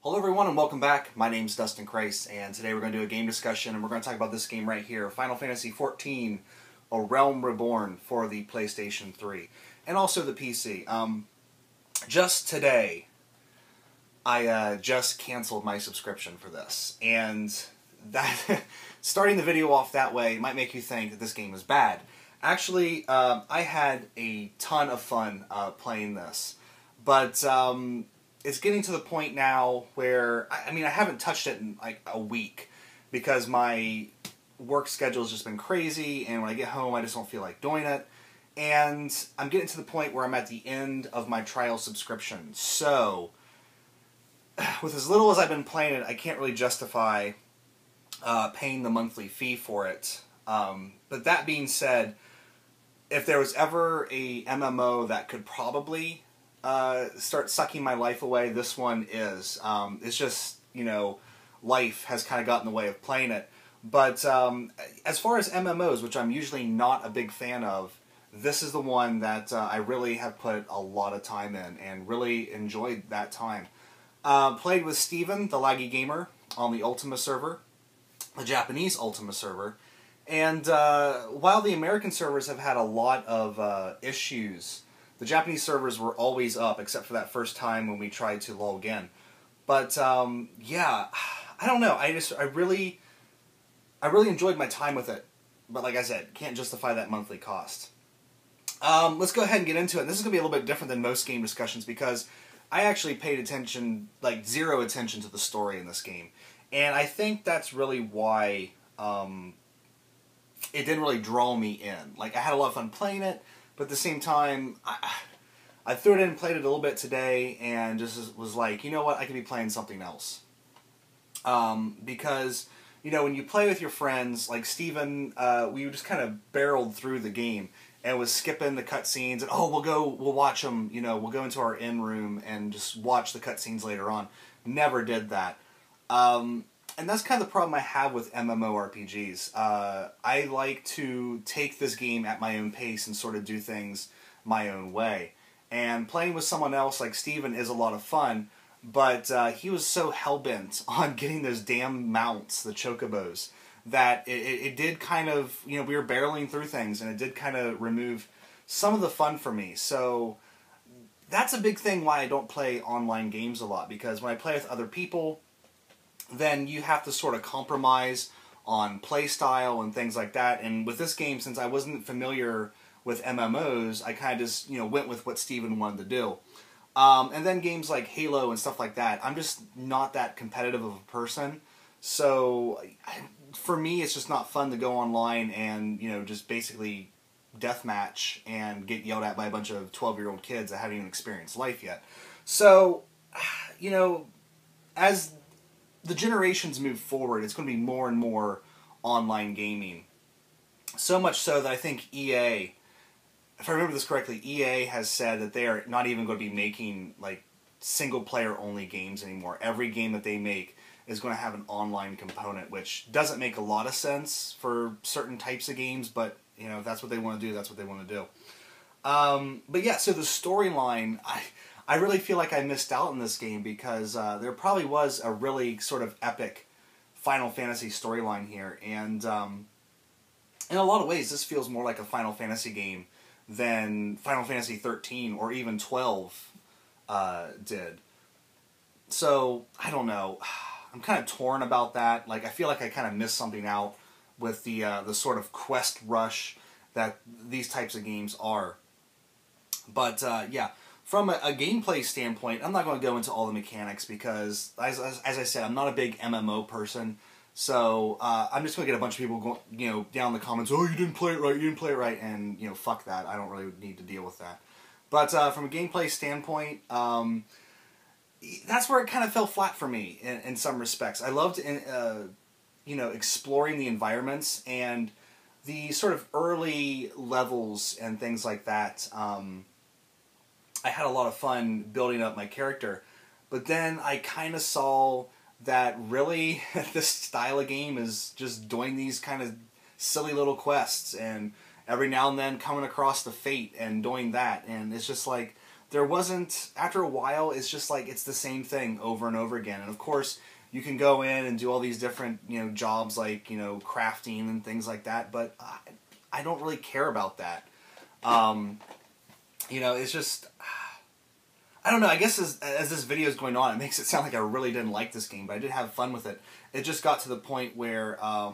Hello everyone and welcome back. My name's dustinkreis and today we're going to do a game discussion and we're going to talk about this game right here, Final Fantasy XIV, A Realm Reborn for the PlayStation 3 and also the PC. Just today, I just canceled my subscription for this, and that starting the video off that way might make you think that this game is bad. Actually, I had a ton of fun playing this, but it's getting to the point now where, I mean, I haven't touched it in like a week because my work schedule has just been crazy, and when I get home I just don't feel like doing it. And I'm getting to the point where I'm at the end of my trial subscription. So, with as little as I've been playing it, I can't really justify paying the monthly fee for it. But that being said, if there was ever a MMO that could probably start sucking my life away, this one is. It's just, you know, life has kind of gotten in the way of playing it. But as far as MMOs, which I'm usually not a big fan of, this is the one that I really have put a lot of time in and really enjoyed that time. Played with Steven, the laggy gamer, on the Ultima server, the Japanese Ultima server. And while the American servers have had a lot of issues, the Japanese servers were always up, except for that first time when we tried to log in. But yeah, I don't know. I really enjoyed my time with it. But like I said, can't justify that monthly cost. Let's go ahead and get into it. This is going to be a little bit different than most game discussions because I actually paid attention, like zero attention to the story in this game. And I think that's really why it didn't really draw me in. Like, I had a lot of fun playing it, but at the same time, I threw it in and played it a little bit today and just was like, you know what, I could be playing something else. Because, you know, when you play with your friends, like Steven, we just kind of barreled through the game and was skipping the cutscenes, and we'll watch them, you know, we'll go into our inn room and just watch the cutscenes later on. Never did that. And that's kind of the problem I have with MMORPGs. I like to take this game at my own pace and sort of do things my own way. And playing with someone else like Steven is a lot of fun, but he was so hell-bent on getting those damn mounts, the chocobos, that it did kind of, you know, we were barreling through things, and it did kind of remove some of the fun for me. So that's a big thing why I don't play online games a lot, because when I play with other people, then you have to sort of compromise on play style and things like that. And with this game, since I wasn't familiar with MMOs, I kind of just, you know, went with what Steven wanted to do. And then games like Halo and stuff like that, I'm just not that competitive of a person. So for me, it's just not fun to go online and, you know, just basically deathmatch and get yelled at by a bunch of 12-year-old kids that haven't even experienced life yet. So, you know, as the generations move forward, it's going to be more and more online gaming. So much so that I think EA, if I remember this correctly, EA has said that they are not even going to be making like single-player only games anymore. Every game that they make is going to have an online component, which doesn't make a lot of sense for certain types of games, but you know, if that's what they want to do, that's what they want to do. But yeah, so the storyline, I really feel like I missed out in this game because there probably was a really sort of epic Final Fantasy storyline here, and in a lot of ways this feels more like a Final Fantasy game than Final Fantasy 13 or even 12 did. So, I don't know. I'm kind of torn about that. Like, I feel like I kind of missed something out with the sort of quest rush that these types of games are. But, yeah. From a gameplay standpoint, I'm not going to go into all the mechanics because, as I said, I'm not a big MMO person. So I'm just going to get a bunch of people going, you know, down in the comments, oh, you didn't play it right, you didn't play it right, and, you know, fuck that. I don't really need to deal with that. But from a gameplay standpoint, that's where it kind of fell flat for me in some respects. I loved, you know, exploring the environments and the sort of early levels and things like that. I had a lot of fun building up my character, but then I kind of saw that really this style of game is just doing these kind of silly little quests and every now and then coming across the fate and doing that, and it's just like there wasn't, after a while, it's just like it's the same thing over and over again. And of course, you can go in and do all these different, jobs like, crafting and things like that, but I don't really care about that. It's just, I don't know, I guess as this video is going on, it makes it sound like I really didn't like this game, but I did have fun with it. It just got to the point where I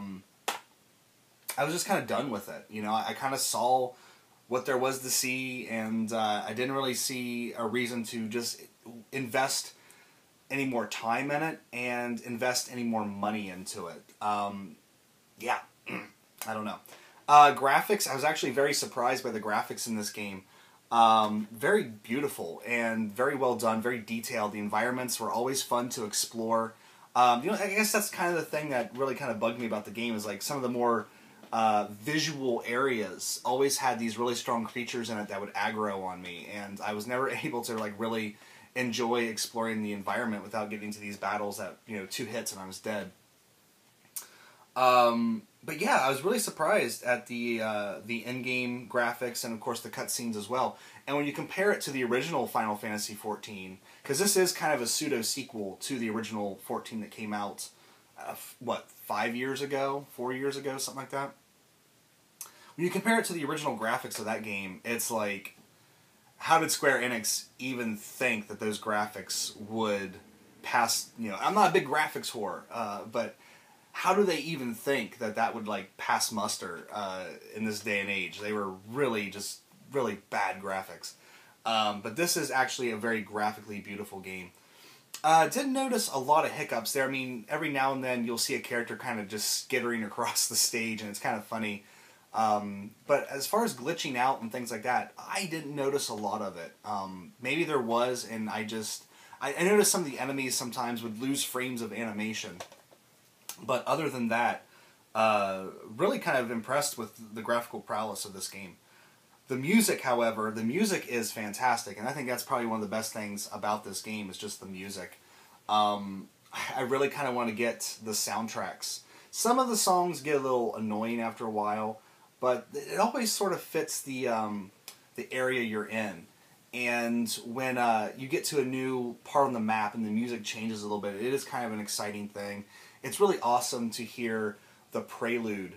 was just kind of done with it. I kind of saw what there was to see, and I didn't really see a reason to just invest any more time in it and invest any more money into it. Yeah, I don't know. Graphics, I was actually very surprised by the graphics in this game. Very beautiful and very well done, very detailed. The environments were always fun to explore. I guess that's kind of the thing that really kind of bugged me about the game, is like some of the more visual areas always had these really strong creatures in it that would aggro on me, and I was never able to like really enjoy exploring the environment without getting into these battles that 2 hits and I was dead. But yeah, I was really surprised at the in-game graphics and of course the cutscenes as well. And when you compare it to the original Final Fantasy XIV, because this is kind of a pseudo sequel to the original 14 that came out, 5 years ago, 4 years ago, something like that. When you compare it to the original graphics of that game, it's like, how did Square Enix even think that those graphics would pass? I'm not a big graphics whore, but how do they even think that that would like pass muster in this day and age? They were really bad graphics. But this is actually a very graphically beautiful game. Did notice a lot of hiccups there. I mean, every now and then you'll see a character kind of just skittering across the stage, and it's kind of funny. But as far as glitching out and things like that, I didn't notice a lot of it. Maybe there was, and I noticed some of the enemies sometimes would lose frames of animation. But other than that, really kind of impressed with the graphical prowess of this game. The music, however, the music is fantastic, and I think that's probably one of the best things about this game is just the music. I really kind of want to get the soundtracks. Some of the songs get a little annoying after a while, but it always sort of fits the area you're in. And when you get to a new part on the map and the music changes a little bit, it is kind of an exciting thing. It's really awesome to hear the prelude.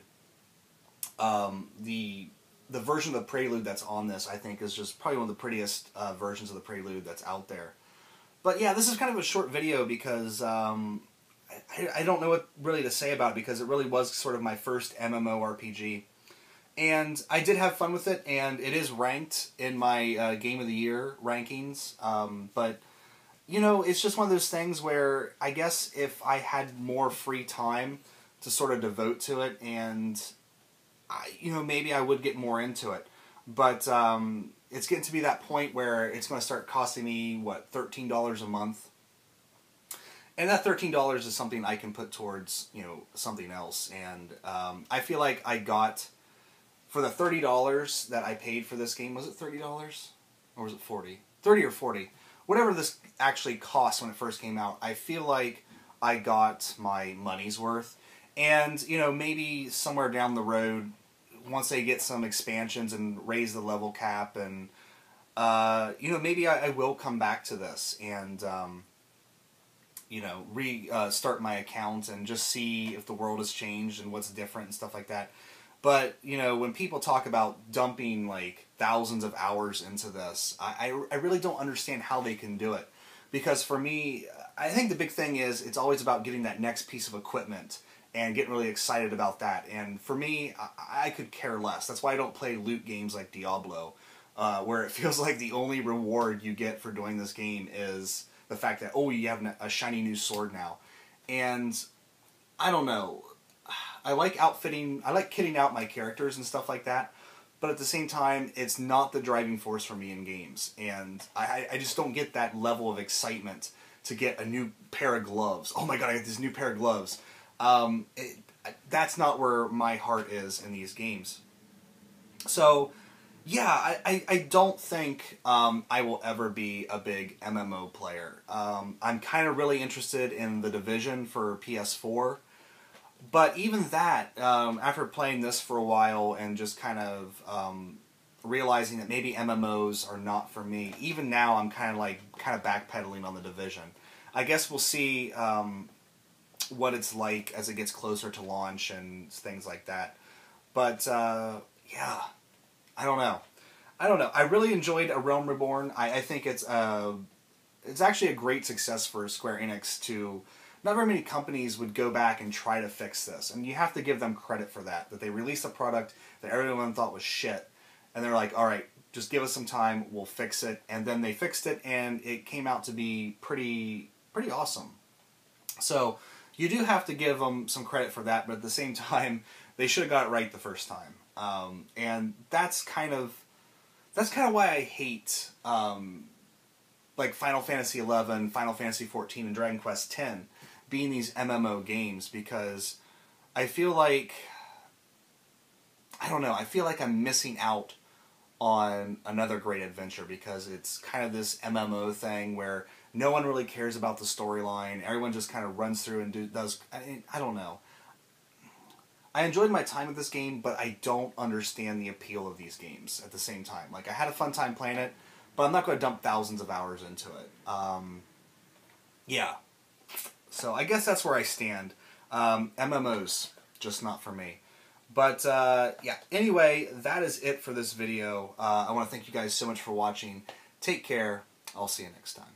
The version of the prelude that's on this, I think, is just probably one of the prettiest versions of the prelude that's out there. But yeah, this is kind of a short video because I don't know what really to say about it, because it really was sort of my first MMORPG. And I did have fun with it, and it is ranked in my Game of the Year rankings. But, it's just one of those things where I guess if I had more free time to sort of devote to it, and, maybe I would get more into it. But it's getting to be that point where it's going to start costing me, $13 a month? And that $13 is something I can put towards, something else. And I feel like I got, for the $30 that I paid for this game, was it $30? Or was it 40? 30 or 40. Whatever this actually cost when it first came out, I feel like I got my money's worth. And, maybe somewhere down the road, once they get some expansions and raise the level cap, and, maybe I will come back to this and, restart my account and just see if the world has changed and what's different and stuff like that. But, when people talk about dumping, like, thousands of hours into this, I really don't understand how they can do it. Because for me, I think the big thing is it's always about getting that next piece of equipment and getting really excited about that. And for me, I could care less. That's why I don't play loot games like Diablo, where it feels like the only reward you get for doing this game is the fact that, oh, you have a shiny new sword now. And I don't know. I like kitting out my characters and stuff like that, but at the same time, it's not the driving force for me in games, and I just don't get that level of excitement to get a new pair of gloves. Oh my god, I got this new pair of gloves. That's not where my heart is in these games. So, yeah, I don't think I will ever be a big MMO player. I'm kind of really interested in The Division for PS4. But even that, after playing this for a while and just kind of realizing that maybe MMOs are not for me. Even now, I'm kind of backpedaling on the Division. I guess we'll see what it's like as it gets closer to launch and things like that. But yeah, I don't know. I really enjoyed A Realm Reborn. I think it's actually a great success for Square Enix to. Not very many companies would go back and try to fix this, and you have to give them credit for that. That they released a product that everyone thought was shit, and they're like, "All right, just give us some time, we'll fix it." And then they fixed it, and it came out to be pretty awesome. So you do have to give them some credit for that, but at the same time, they should have got it right the first time. And that's kind of why I hate like Final Fantasy XI, Final Fantasy XIV, and Dragon Quest X being these MMO games, because I feel like, I don't know, I feel like I'm missing out on another great adventure, because it's kind of this MMO thing where no one really cares about the storyline. Everyone just kind of runs through and does. I don't know. I enjoyed my time with this game, but I don't understand the appeal of these games at the same time. Like, I had a fun time playing it, but I'm not going to dump thousands of hours into it. Yeah. So I guess that's where I stand. MMOs, just not for me. But, yeah. Anyway, that is it for this video. I want to thank you guys so much for watching. Take care. I'll see you next time.